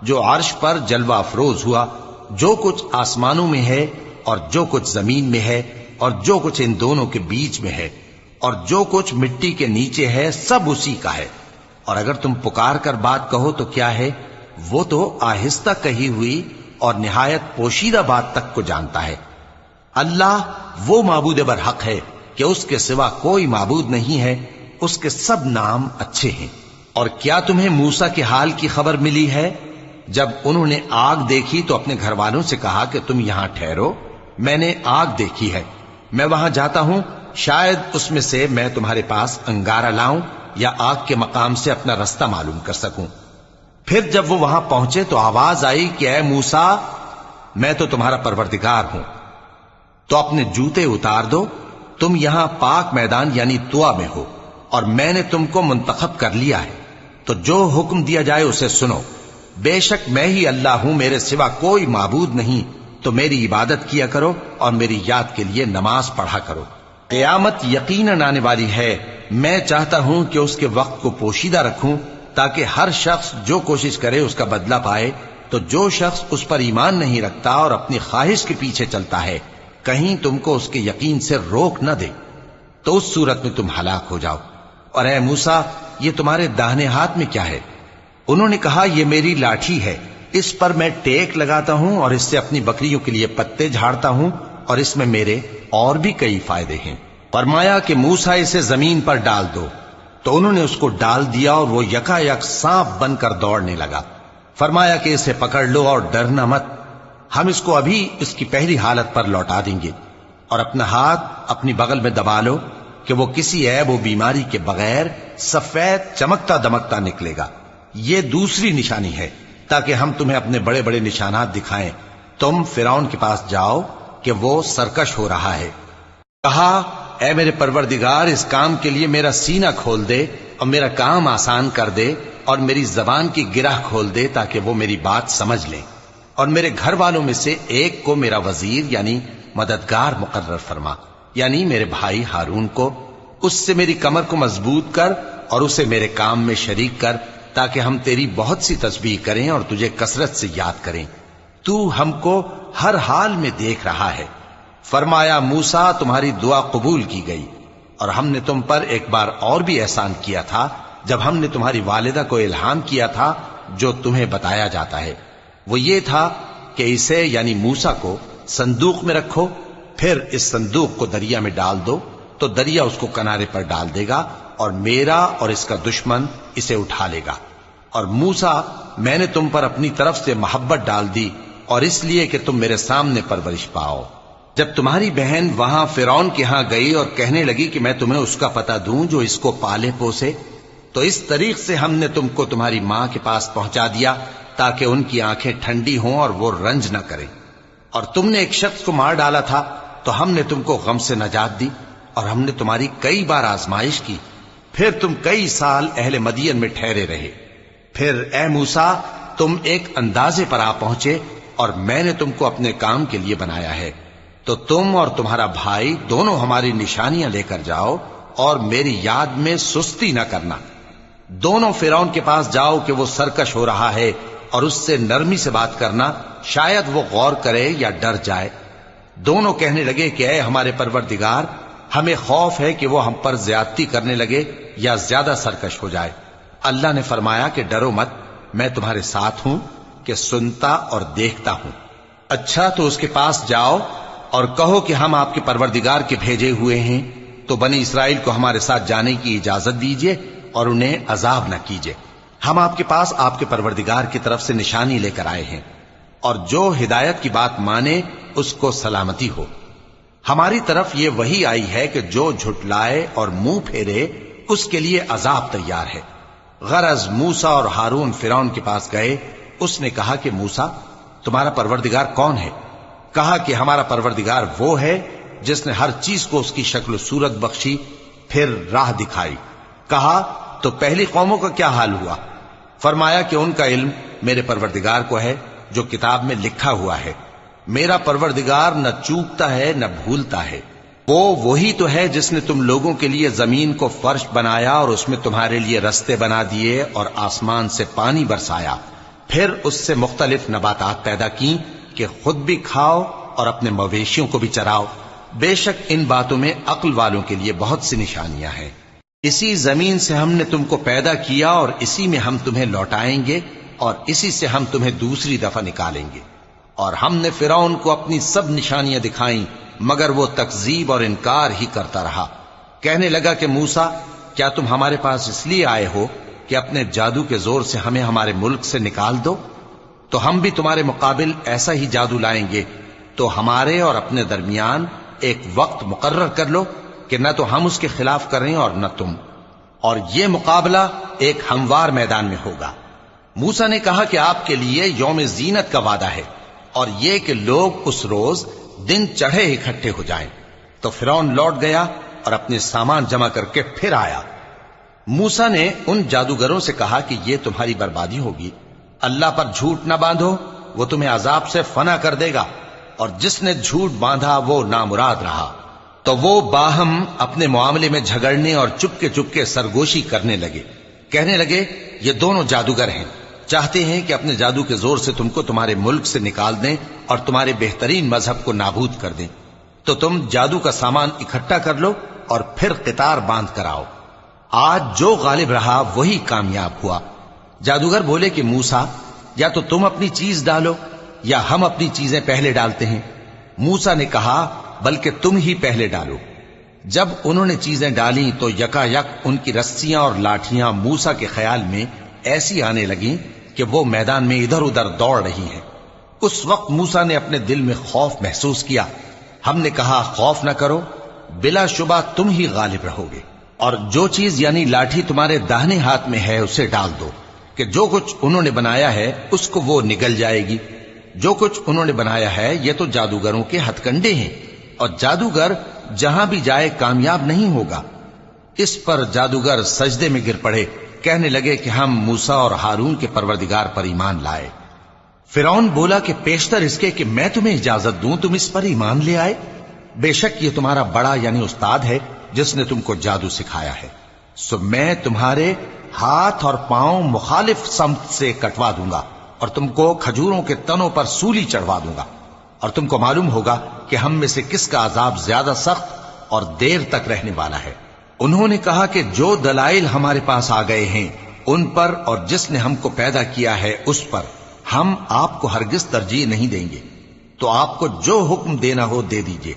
جو عرش پر جلوہ افروز ہوا۔ جو کچھ آسمانوں میں ہے اور جو کچھ زمین میں ہے اور جو کچھ ان دونوں کے بیچ میں ہے اور جو کچھ مٹی کے نیچے ہے، سب اسی کا ہے۔ اور اگر تم پکار کر بات کہو تو کیا ہے، وہ تو آہستہ کہی ہوئی اور نہایت پوشیدہ بات تک کو جانتا ہے۔ اللہ وہ معبود برحق ہے کہ اس کے سوا کوئی معبود نہیں ہے، اس کے سب نام اچھے ہیں۔ اور کیا تمہیں موسیٰ کے حال کی خبر ملی ہے؟ جب انہوں نے آگ دیکھی تو اپنے گھر والوں سے کہا کہ تم یہاں ٹھہرو، میں نے آگ دیکھی ہے، میں وہاں جاتا ہوں، شاید اس میں سے میں تمہارے پاس انگارہ لاؤں یا آگ کے مقام سے اپنا رستہ معلوم کر سکوں۔ پھر جب وہ وہاں پہنچے تو آواز آئی کہ اے موسیٰ، میں تو تمہارا پروردگار ہوں، تو اپنے جوتے اتار دو، تم یہاں پاک میدان یعنی طویٰ میں ہو، اور میں نے تم کو منتخب کر لیا ہے، تو جو حکم دیا جائے اسے سنو۔ بے شک میں ہی اللہ ہوں، میرے سوا کوئی معبود نہیں، تو میری عبادت کیا کرو اور میری یاد کے لیے نماز پڑھا کرو۔ قیامت یقیناً آنے والی ہے، میں چاہتا ہوں کہ اس کے وقت کو پوشیدہ رکھوں تاکہ ہر شخص جو کوشش کرے اس کا بدلہ پائے، تو جو شخص اس پر ایمان نہیں رکھتا اور اپنی خواہش کے پیچھے چلتا ہے کہیں تم کو اس کے یقین سے روک نہ دے، تو اس صورت میں تم ہلاک ہو جاؤ۔ اور اے موسیٰ، یہ تمہارے داہنے ہاتھ میں کیا ہے؟ انہوں نے کہا یہ میری لاٹھی ہے، اس پر میں ٹیک لگاتا ہوں اور اس سے اپنی بکریوں کے لیے پتے جھاڑتا ہوں، اور اس میں میرے اور بھی کئی فائدے ہیں۔ فرمایا کہ موسیٰ اسے زمین پر ڈال دو، تو انہوں نے اس کو ڈال دیا اور وہ یکا یک سانپ بن کر دوڑنے لگا۔ فرمایا کہ اسے پکڑ لو اور ڈرنا مت، ہم اس کو ابھی اس کی پہلی حالت پر لوٹا دیں گے، اور اپنا ہاتھ اپنی بغل میں دبا لو کہ وہ کسی عیب و بیماری کے بغیر سفید چمکتا دمکتا نکلے گا۔ یہ دوسری نشانی ہے تاکہ ہم تمہیں اپنے بڑے بڑے نشانات دکھائیں۔ تم فرعون کے پاس جاؤ کہ وہ سرکش ہو رہا ہے۔ کہا اے میرے پروردگار، اس کام کے لیے میرا سینہ کھول دے اور میرا کام آسان کر دے، اور میری زبان کی گرہ کھول دے تاکہ وہ میری بات سمجھ لیں، اور میرے گھر والوں میں سے ایک کو میرا وزیر یعنی مددگار مقرر فرما، یعنی میرے بھائی ہارون کو، اس سے میری کمر کو مضبوط کر اور اسے میرے کام میں شریک کر، تاکہ ہم تیری بہت سی تسبیح کریں اور تجھے کثرت سے یاد کریں، تو ہم کو ہر حال میں دیکھ رہا ہے۔ فرمایا موسیٰ، تمہاری دعا قبول کی گئی، اور ہم نے تم پر ایک بار اور بھی احسان کیا تھا جب ہم نے تمہاری والدہ کو الہام کیا تھا جو تمہیں بتایا جاتا ہے، وہ یہ تھا کہ اسے یعنی موسیٰ کو صندوق میں رکھو، پھر اس صندوق کو دریا میں ڈال دو تو دریا اس کو کنارے پر ڈال دے گا، اور میرا اور اس کا دشمن اسے اٹھا لے گا۔ اور موسیٰ، میں نے تم پر اپنی طرف سے محبت ڈال دی، اور اس لیے کہ تم میرے سامنے پرورش پاؤ۔ جب تمہاری بہن وہاں فرعون کے ہاں گئی اور کہنے لگی کہ میں تمہیں اس کا پتہ دوں جو اس کو پالے پوسے، تو اس طریق سے ہم نے تم کو تمہاری ماں کے پاس پہنچا دیا تاکہ ان کی آنکھیں ٹھنڈی ہوں اور وہ رنج نہ کریں۔ اور تم نے ایک شخص کو مار ڈالا تھا تو ہم نے تم کو غم سے نجات دی، اور ہم نے تمہاری کئی بار آزمائش کی، پھر تم کئی سال اہل مدین میں ٹھہرے رہے۔ پھر اے موسیٰ، تم ایک اندازے پر آ پہنچے، اور میں نے تم کو اپنے کام کے لیے بنایا ہے، تو تم اور تمہارا بھائی دونوں ہماری نشانیاں لے کر جاؤ، اور میری یاد میں سستی نہ کرنا۔ دونوں فرعون کے پاس جاؤ کہ وہ سرکش ہو رہا ہے، اور اس سے نرمی سے بات کرنا، شاید وہ غور کرے یا ڈر جائے۔ دونوں کہنے لگے کہ اے ہمارے پروردگار، ہمیں خوف ہے کہ وہ ہم پر زیادتی کرنے لگے یا زیادہ سرکش ہو جائے۔ اللہ نے فرمایا کہ ڈرو مت، میں تمہارے ساتھ ہوں کہ سنتا اور دیکھتا ہوں۔ اچھا تو اس کے پاس جاؤ اور کہو کہ ہم آپ کے پروردگار کے بھیجے ہوئے ہیں، تو بنی اسرائیل کو ہمارے ساتھ جانے کی اجازت دیجیے اور انہیں عذاب نہ کیجیے۔ ہم آپ کے پاس آپ کے پروردگار کی طرف سے نشانی لے کر آئے ہیں، اور جو ہدایت کی بات مانے اس کو سلامتی ہو۔ ہماری طرف یہ وحی آئی ہے کہ جو جھٹلائے اور منہ پھیرے اس کے لیے عذاب تیار ہے۔ غرض موسیٰ اور ہارون فرعون کے پاس گئے، اس نے کہا کہ موسیٰ، تمہارا پروردگار کون ہے؟ کہا کہ ہمارا پروردگار وہ ہے جس نے ہر چیز کو اس کی شکل و صورت بخشی، پھر راہ دکھائی۔ کہا تو پہلی قوموں کا کیا حال ہوا؟ فرمایا کہ ان کا علم میرے پروردگار کو ہے جو کتاب میں لکھا ہوا ہے۔ میرا پروردگار نہ چوکتا ہے نہ بھولتا ہے۔ وہ وہی تو ہے جس نے تم لوگوں کے لیے زمین کو فرش بنایا اور اس میں تمہارے لیے رستے بنا دیے اور آسمان سے پانی برسایا، پھر اس سے مختلف نباتات پیدا کی کہ خود بھی کھاؤ اور اپنے مویشیوں کو بھی چراؤ۔ بے شک ان باتوں میں عقل والوں کے لیے بہت سی نشانیاں ہیں۔ اسی زمین سے ہم نے تم کو پیدا کیا اور اسی میں ہم تمہیں لوٹائیں گے اور اسی سے ہم تمہیں دوسری دفعہ نکالیں گے۔ اور ہم نے فرعون کو اپنی سب نشانیاں دکھائیں مگر وہ تکذیب اور انکار ہی کرتا رہا۔ کہنے لگا کہ موسیٰ، کیا تم ہمارے پاس اس لیے آئے ہو کہ اپنے جادو کے زور سے ہمیں ہمارے ملک سے نکال دو؟ تو ہم بھی تمہارے مقابل ایسا ہی جادو لائیں گے، تو ہمارے اور اپنے درمیان ایک وقت مقرر کر لو کہ نہ تو ہم اس کے خلاف کریں اور نہ تم، اور یہ مقابلہ ایک ہموار میدان میں ہوگا۔ موسیٰ نے کہا کہ آپ کے لیے یوم زینت کا وعدہ ہے، اور یہ کہ لوگ اس روز دن چڑھے اکٹھے ہو جائیں۔ تو فرعون لوٹ گیا اور اپنے سامان جمع کر کے پھر آیا۔ موسیٰ نے ان جادوگروں سے کہا کہ یہ تمہاری بربادی ہوگی، اللہ پر جھوٹ نہ باندھو، وہ تمہیں عذاب سے فنا کر دے گا، اور جس نے جھوٹ باندھا وہ نامراد رہا۔ تو وہ باہم اپنے معاملے میں جھگڑنے اور چپکے سرگوشی کرنے لگے، کہنے لگے یہ دونوں جادوگر ہیں، چاہتے ہیں کہ اپنے جادو کے زور سے تم کو تمہارے ملک سے نکال دیں اور تمہارے بہترین مذہب کو نابود کر دیں۔ تو تم جادو کا سامان اکٹھا کر لو اور پھر قطار باندھ کر آؤ، آج جو غالب رہا وہی کامیاب ہوا۔ جادوگر بولے کہ موسیٰ، یا تو تم اپنی چیز ڈالو یا ہم اپنی چیزیں پہلے ڈالتے ہیں۔ موسیٰ نے کہا بلکہ تم ہی پہلے ڈالو۔ جب انہوں نے چیزیں ڈالیں تو یکا یک ان کی رسیاں اور لاٹھیاں موسیٰ کے خیال میں ایسی آنے لگیں کہ وہ میدان میں ادھر ادھر دوڑ رہی ہیں۔ اس وقت موسیٰ نے اپنے دل میں خوف محسوس کیا۔ ہم نے کہا خوف نہ کرو، بلا شبہ تم ہی غالب رہو گے، اور جو چیز یعنی لاٹھی تمہارے داہنے ہاتھ میں ہے اسے ڈال دو، کہ جو کچھ انہوں نے بنایا ہے اس کو وہ نگل جائے گی۔ جو کچھ انہوں نے بنایا ہے یہ تو جادوگروں کے ہتھ کنڈے ہیں، اور جادوگر جہاں بھی جائے کامیاب نہیں ہوگا۔ اس پر جادوگر سجدے میں گر پڑے، کہنے لگے کہ ہم موسیٰ اور ہارون کے پروردگار پر ایمان لائے۔ فرعون بولا کہ پیشتر اس کے کہ میں تمہیں اجازت دوں تم اس پر ایمان لے آئے، بے شک یہ تمہارا بڑا یعنی استاد ہے جس نے تم کو جادو سکھایا ہے، سو میں تمہارے ہاتھ اور پاؤں مخالف سمت سے کٹوا دوں گا اور تم کو کھجوروں کے تنوں پر سولی چڑھوا دوں گا، اور تم کو معلوم ہوگا کہ ہم میں سے کس کا عذاب زیادہ سخت اور دیر تک رہنے والا ہے۔ انہوں نے کہا کہ جو دلائل ہمارے پاس آ گئے ہیں ان پر اور جس نے ہم کو پیدا کیا ہے اس پر ہم آپ کو ہرگز ترجیح نہیں دیں گے، تو آپ کو جو حکم دینا ہو دے دیجئے،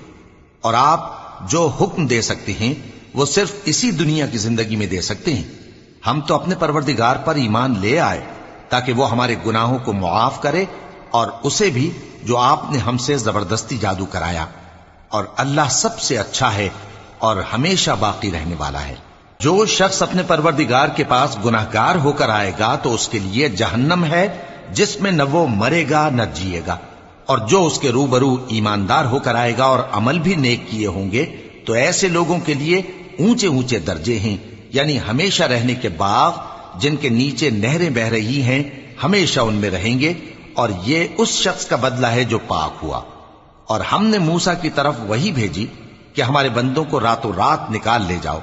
اور آپ جو حکم دے سکتے ہیں وہ صرف اسی دنیا کی زندگی میں دے سکتے ہیں۔ ہم تو اپنے پروردگار پر ایمان لے آئے تاکہ وہ ہمارے گناہوں کو معاف کرے، اور اسے بھی جو آپ نے ہم سے زبردستی جادو کرایا، اور اللہ سب سے اچھا ہے اور ہمیشہ باقی رہنے والا ہے۔ جو شخص اپنے پروردگار کے پاس گناہگار ہو کر آئے گا تو اس کے لیے جہنم ہے جس میں نہ وہ مرے گا نہ جیے گا، اور جو اس کے روبرو ایماندار ہو کر آئے گا اور عمل بھی نیک کیے ہوں گے تو ایسے لوگوں کے لیے اونچے اونچے درجے ہیں، یعنی ہمیشہ رہنے کے باغ جن کے نیچے نہریں بہ رہی ہیں، ہمیشہ ان میں رہیں گے، اور یہ اس شخص کا بدلہ ہے جو پاک ہوا۔ اور ہم نے موسیٰ کی طرف وہی بھیجی کہ ہمارے بندوں کو راتوں رات نکال لے جاؤ،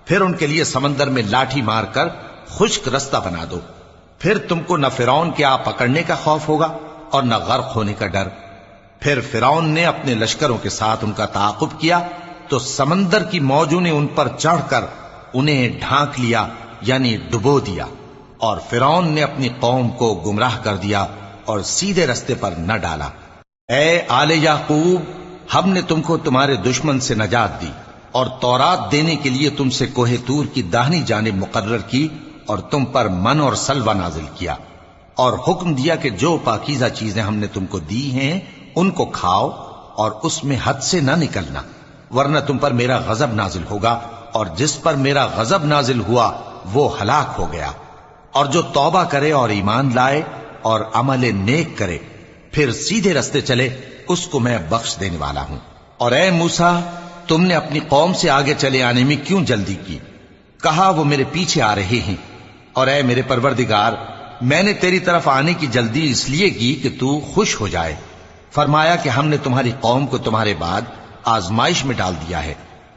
پھر ان کے لیے سمندر میں لاٹھی مار کر خشک رستہ بنا دو، پھر تم کو نہ فرعون کے آ پکڑنے کا خوف ہوگا اور نہ غرق ہونے کا ڈر۔ پھر فرعون نے اپنے لشکروں کے ساتھ ان کا تعاقب کیا تو سمندر کی موجوں نے ان پر چڑھ کر انہیں ڈھانک لیا یعنی ڈبو دیا، اور فرعون نے اپنی قوم کو گمراہ کر دیا اور سیدھے رستے پر نہ ڈالا۔ اے آل یعقوب، ہم نے تم کو تمہارے دشمن سے نجات دی اور تورات دینے کے لیے تم سے کوہ طور کی داہنی جانب مقرر کی، اور تم پر من اور سلوہ نازل کیا، اور حکم دیا کہ جو پاکیزہ چیزیں ہم نے تم کو دی ہیں ان کو کھاؤ اور اس میں حد سے نہ نکلنا، ورنہ تم پر میرا غضب نازل ہوگا، اور جس پر میرا غضب نازل ہوا وہ ہلاک ہو گیا۔ اور جو توبہ کرے اور ایمان لائے اور عمل نیک کرے پھر سیدھے رستے چلے اس کو میں بخش دینے والا ہوں۔ اور اے موسیٰ، تم نے اپنی قوم سے آگے چلے آنے میں کیوں جلدی کی؟ کہا وہ میرے پیچھے آ رہے ہیں۔ اور اے میرے پروردگار، میں نے تیری طرف آنے کی جلدی اس لیے کی کہ تو خوش ہو جائے۔ فرمایا کہ ہم نے تمہاری قوم کو تمہارے بعد آزمائش میں ڈال دیا ہے،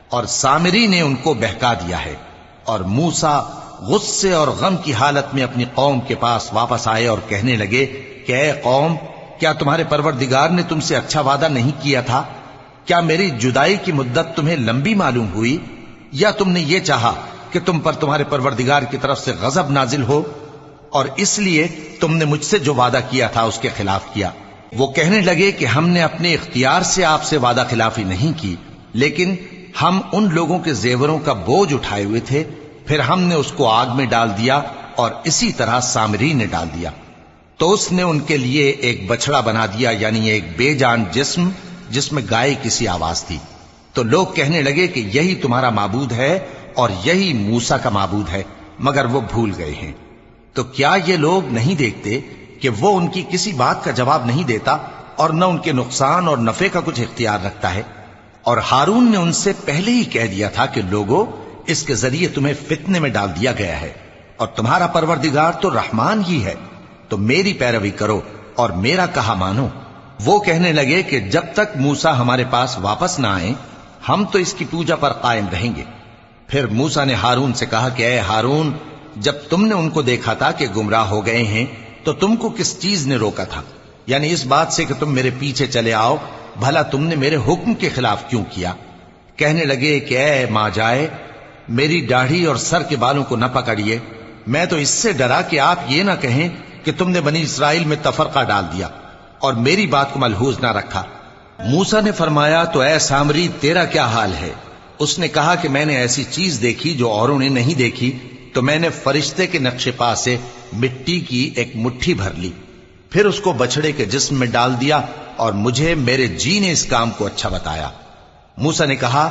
اور سامری نے ان کو بہکا دیا ہے۔ اور موسیٰ غصے اور غم کی حالت میں اپنی قوم کے پاس واپس آئے اور کہنے لگے کہ اے قوم، کیا تمہارے پروردگار نے تم سے اچھا وعدہ نہیں کیا تھا؟ کیا میری جدائی کی مدت تمہیں لمبی معلوم ہوئی، یا تم نے یہ چاہا کہ تم پر تمہارے پروردگار کی طرف سے غضب نازل ہو، اور اس لیے تم نے مجھ سے جو وعدہ کیا تھا اس کے خلاف کیا؟ وہ کہنے لگے کہ ہم نے اپنے اختیار سے آپ سے وعدہ خلافی نہیں کی، لیکن ہم ان لوگوں کے زیوروں کا بوجھ اٹھائے ہوئے تھے پھر ہم نے اس کو آگ میں ڈال دیا اور اسی طرح سامری نے ڈال دیا۔ تو اس نے ان کے لیے ایک بچڑا بنا دیا، یعنی ایک بے جان جسم جس میں گائے کسی آواز تھی۔ تو لوگ کہنے لگے کہ یہی تمہارا معبود ہے اور یہی موسیٰ کا معبود ہے، مگر وہ بھول گئے ہیں۔ تو کیا یہ لوگ نہیں دیکھتے کہ وہ ان کی کسی بات کا جواب نہیں دیتا اور نہ ان کے نقصان اور نفع کا کچھ اختیار رکھتا ہے؟ اور ہارون نے ان سے پہلے ہی کہہ دیا تھا کہ لوگوں، اس کے ذریعے تمہیں فتنے میں ڈال دیا گیا ہے، اور تمہارا پروردگار تو رحمان ہی ہے، تو میری پیروی کرو اور میرا کہا مانو۔ وہ کہنے لگے کہ جب تک موسیٰ ہمارے پاس واپس نہ آئیں ہم تو اس کی پوجا پر قائم رہیں گے۔ پھر موسیٰ نے ہارون سے کہا کہ اے ہارون، جب تم نے ان کو دیکھا تھا کہ گمراہ ہو گئے ہیں تو تم کو کس چیز نے روکا تھا؟ یعنی اس بات سے کہ تم میرے پیچھے چلے آؤ، بھلا تم نے میرے حکم کے خلاف کیوں کیا؟ کہنے لگے کہ اے ماں جائے، میری داڑھی اور سر کے بالوں کو نہ پکڑیے، میں تو اس سے ڈرا کہ آپ یہ نہ کہیں کہ تم نے بنی اسرائیل میں تفرقہ ڈال دیا اور میری بات کو ملحوظ نہ رکھا۔ موسیٰ نے فرمایا تو اے سامری، تیرا کیا حال ہے؟ اس نے کہا کہ میں نے ایسی چیز دیکھی جو اوروں نے نہیں دیکھی، تو میں نے فرشتے کے نقش پا سے مٹی کی ایک مٹھی بھر لی، پھر اس کو بچڑے کے جسم میں ڈال دیا اور مجھے میرے جی نے اس کام کو اچھا بتایا۔ موسیٰ نے کہا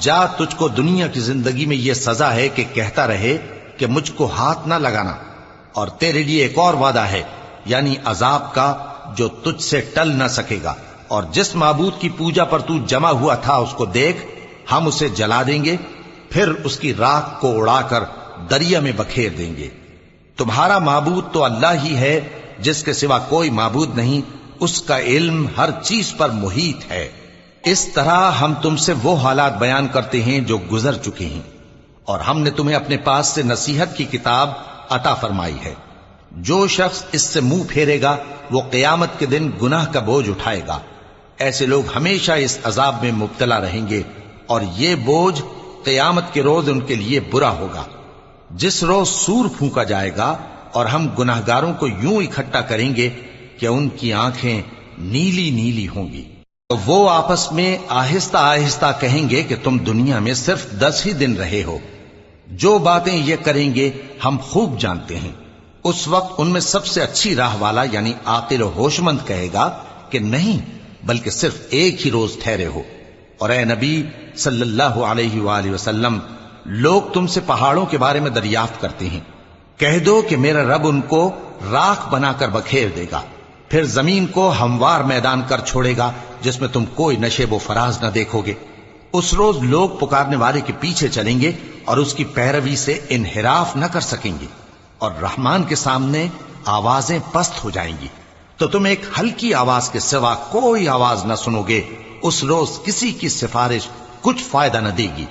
جا، تجھ کو دنیا کی زندگی میں یہ سزا ہے کہ کہتا رہے کہ مجھ کو ہاتھ نہ لگانا، اور تیرے لیے ایک اور وعدہ ہے، یعنی عذاب کا جو تجھ سے ٹل نہ سکے گا، اور جس معبود کی پوجا پر تو جمع ہوا تھا اس کو دیکھ، ہم اسے جلا دیں گے، پھر اس کی راکھ کو اڑا کر دریا میں بکھیر دیں گے۔ تمہارا معبود تو اللہ ہی ہے، جس کے سوا کوئی معبود نہیں، اس کا علم ہر چیز پر محیط ہے۔ اس طرح ہم تم سے وہ حالات بیان کرتے ہیں جو گزر چکے ہیں، اور ہم نے تمہیں اپنے پاس سے نصیحت کی کتاب عطا فرمائی ہے۔ جو شخص اس سے منہ پھیرے گا وہ قیامت کے دن گناہ کا بوجھ اٹھائے گا۔ ایسے لوگ ہمیشہ اس عذاب میں مبتلا رہیں گے، اور یہ بوجھ قیامت کے روز ان کے لیے برا ہوگا، جس روز سور پھونکا جائے گا، اور ہم گناہگاروں کو یوں اکٹھا کریں گے کہ ان کی آنکھیں نیلی نیلی ہوں گی۔ تو وہ آپس میں آہستہ آہستہ کہیں گے کہ تم دنیا میں صرف 10 ہی دن رہے ہو، جو باتیں یہ کریں گے ہم خوب جانتے ہیں۔ اس وقت ان میں سب سے اچھی راہ والا یعنی عاقل و ہوش مند کہے گا کہ نہیں، بلکہ صرف ایک ہی روز ٹھہرے ہو۔ اور اے نبی صلی اللہ علیہ وآلہ وسلم، لوگ تم سے پہاڑوں کے بارے میں دریافت کرتے ہیں، کہہ دو کہ میرا رب ان کو راکھ بنا کر بکھیر دے گا، پھر زمین کو ہموار میدان کر چھوڑے گا جس میں تم کوئی نشیب و فراز نہ دیکھو گے۔ اس روز لوگ پکارنے والے کے پیچھے چلیں گے اور اس کی پیروی سے انحراف نہ کر سکیں گے، اور رحمان کے سامنے آوازیں پست ہو جائیں گی، تو تم ایک ہلکی آواز کے سوا کوئی آواز نہ سنو گے۔ اس روز کسی کی سفارش کچھ فائدہ نہ دے گی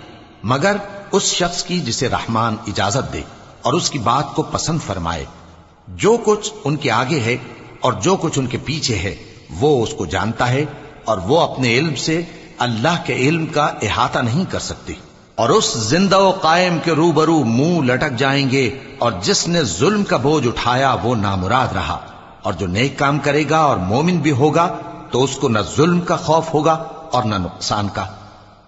مگر اس شخص کی جسے رحمان اجازت دے اور اس کی بات کو پسند فرمائے۔ جو کچھ ان کے آگے ہے اور جو کچھ ان کے پیچھے ہے وہ اس کو جانتا ہے، اور وہ اپنے علم سے اللہ کے علم کا احاطہ نہیں کر سکتی۔ اور اس زندہ و قائم کے روبرو منہ لٹک جائیں گے، اور جس نے ظلم کا بوجھ اٹھایا وہ نامراد رہا، اور جو نیک کام کرے گا اور مومن بھی ہوگا تو اس کو نہ ظلم کا خوف ہوگا اور نہ نقصان کا۔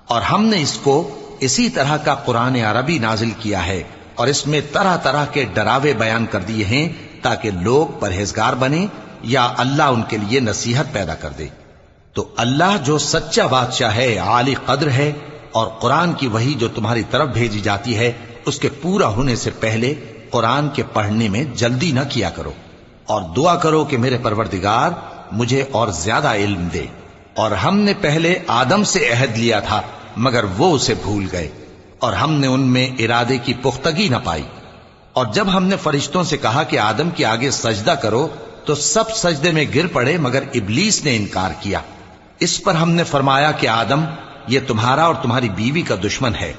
اور ہم نے اس کو اسی طرح کا قرآن عربی نازل کیا ہے، اور اس میں طرح طرح کے ڈراوے بیان کر دیے ہیں تاکہ لوگ پرہیزگار بنیں یا اللہ ان کے لیے نصیحت پیدا کر دے۔ تو اللہ جو سچا بادشاہ ہے، عالی قدر ہے، اور قرآن کی وحی جو تمہاری طرف بھیجی جاتی ہے اس کے پورا ہونے سے پہلے قرآن کے پڑھنے میں جلدی نہ کیا کرو، اور دعا کرو کہ میرے پروردگار مجھے اور زیادہ علم دے۔ اور ہم نے پہلے آدم سے عہد لیا تھا مگر وہ اسے بھول گئے، اور ہم نے ان میں ارادے کی پختگی نہ پائی۔ اور جب ہم نے فرشتوں سے کہا کہ آدم کے آگے سجدہ کرو تو سب سجدے میں گر پڑے مگر ابلیس نے انکار کیا۔ اس پر ہم نے فرمایا کہ آدم، یہ تمہارا اور تمہاری بیوی کا دشمن ہے،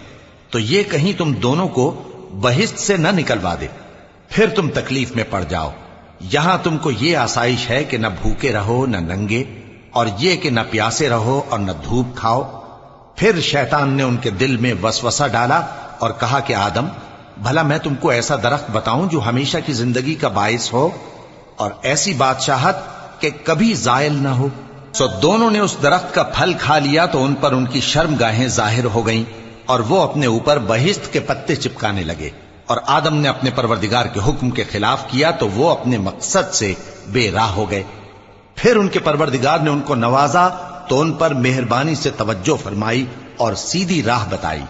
تو یہ کہیں تم دونوں کو بہشت سے نہ نکلوا دے، پھر تم تکلیف میں پڑ جاؤ۔ یہاں تم کو یہ آسائش ہے کہ نہ بھوکے رہو نہ ننگے، اور یہ کہ نہ پیاسے رہو اور نہ دھوپ کھاؤ۔ پھر شیطان نے ان کے دل میں وسوسہ ڈالا اور کہا کہ آدم، بھلا میں تم کو ایسا درخت بتاؤں جو ہمیشہ کی زندگی کا باعث ہو اور ایسی بادشاہت کہ کبھی زائل نہ ہو؟ سو دونوں نے اس درخت کا پھل کھا لیا تو ان پر ان کی شرم گاہیں ظاہر ہو گئیں، اور وہ اپنے اوپر بہشت کے پتے چپکانے لگے، اور آدم نے اپنے پروردگار کے حکم کے خلاف کیا تو وہ اپنے مقصد سے بے راہ ہو گئے۔ پھر ان کے پروردگار نے ان کو نوازا تو ان پر مہربانی سے توجہ فرمائی اور سیدھی راہ بتائی۔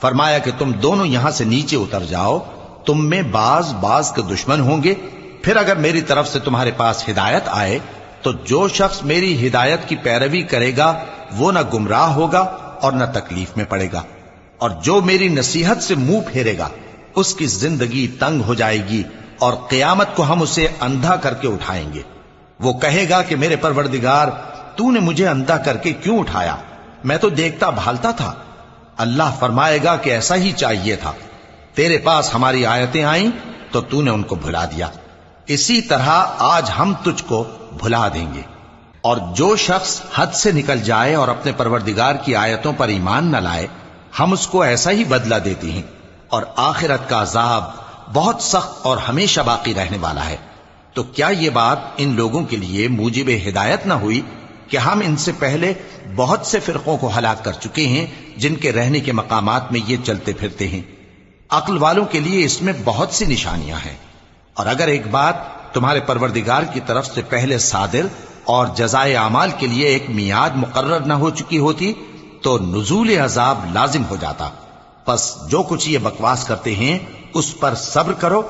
فرمایا کہ تم دونوں یہاں سے نیچے اتر جاؤ، تم میں بعض کے دشمن ہوں گے، پھر اگر میری طرف سے تمہارے پاس ہدایت آئے تو جو شخص میری ہدایت کی پیروی کرے گا وہ نہ گمراہ ہوگا اور نہ تکلیف میں پڑے گا، اور جو میری نصیحت سے منہ پھیرے گا اس کی زندگی تنگ ہو جائے گی، اور قیامت کو ہم اسے اندھا کر کے اٹھائیں گے۔ وہ کہے گا کہ میرے پروردگار تو نے مجھے اندھا کر کے کیوں اٹھایا، میں تو دیکھتا بھالتا تھا۔ اللہ فرمائے گا کہ ایسا ہی چاہیے تھا، تیرے پاس ہماری آیتیں آئیں تو تو نے ان کو بھلا دیا، اسی طرح آج ہم تجھ کو بھلا دیں گے۔ اور جو شخص حد سے نکل جائے اور اپنے پروردگار کی آیتوں پر ایمان نہ لائے، ہم اس کو ایسا ہی بدلہ دیتے ہیں، اور آخرت کا عذاب بہت سخت اور ہمیشہ باقی رہنے والا ہے۔ تو کیا یہ بات ان لوگوں کے لیے موجب ہدایت نہ ہوئی کہ ہم ان سے پہلے بہت سے فرقوں کو ہلاک کر چکے ہیں جن کے رہنے کے مقامات میں یہ چلتے پھرتے ہیں۔ عقل والوں کے لیے اس میں بہت سی نشانیاں ہیں، اور اگر ایک بات تمہارے پروردگار کی طرف سے پہلے صادر اور جزائے اعمال کے لیے ایک میعاد مقرر نہ ہو چکی ہوتی تو نزول عذاب لازم ہو جاتا۔ پس جو کچھ یہ بکواس کرتے ہیں اس پر صبر کرو،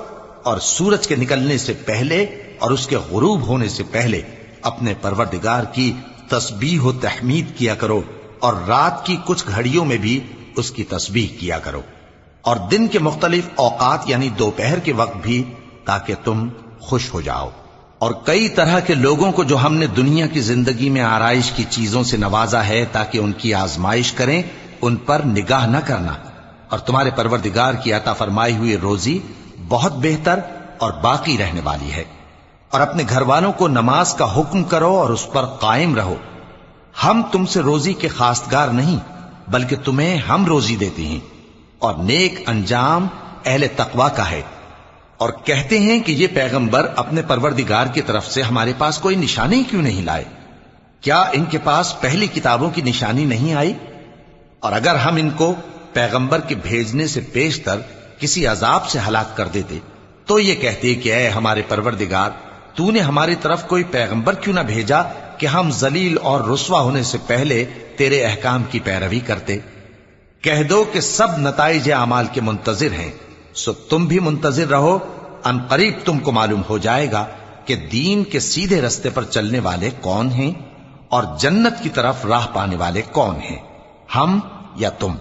اور سورج کے نکلنے سے پہلے اور اس کے غروب ہونے سے پہلے اپنے پروردگار کی تسبیح و تحمید کیا کرو، اور رات کی کچھ گھڑیوں میں بھی اس کی تسبیح کیا کرو، اور دن کے مختلف اوقات یعنی دوپہر کے وقت بھی، تاکہ تم خوش ہو جاؤ۔ اور کئی طرح کے لوگوں کو جو ہم نے دنیا کی زندگی میں آرائش کی چیزوں سے نوازا ہے تاکہ ان کی آزمائش کریں، ان پر نگاہ نہ کرنا، اور تمہارے پروردگار کی عطا فرمائی ہوئی روزی بہت بہتر اور باقی رہنے والی ہے۔ اور اپنے گھر والوں کو نماز کا حکم کرو اور اس پر قائم رہو۔ ہم تم سے روزی کے خواستگار نہیں، بلکہ تمہیں ہم روزی دیتے ہیں، اور نیک انجام اہل تقوی کا ہے۔ اور کہتے ہیں کہ یہ پیغمبر اپنے پروردگار کی طرف سے ہمارے پاس کوئی نشانی کیوں نہیں لائے؟ کیا ان کے پاس پہلی کتابوں کی نشانی نہیں آئی؟ اور اگر ہم ان کو پیغمبر کے بھیجنے سے پیشتر کسی عذاب سے ہلاک کر دیتے تو یہ کہتے کہ اے ہمارے پروردگار، تو نے ہماری طرف کوئی پیغمبر کیوں نہ بھیجا کہ ہم ذلیل اور رسوا ہونے سے پہلے تیرے احکام کی پیروی کرتے۔ کہہ دو کہ سب نتائج اعمال کے منتظر ہیں، سو تم بھی منتظر رہو، ان قریب تم کو معلوم ہو جائے گا کہ دین کے سیدھے رستے پر چلنے والے کون ہیں اور جنت کی طرف راہ پانے والے کون ہیں، ہم یا تم۔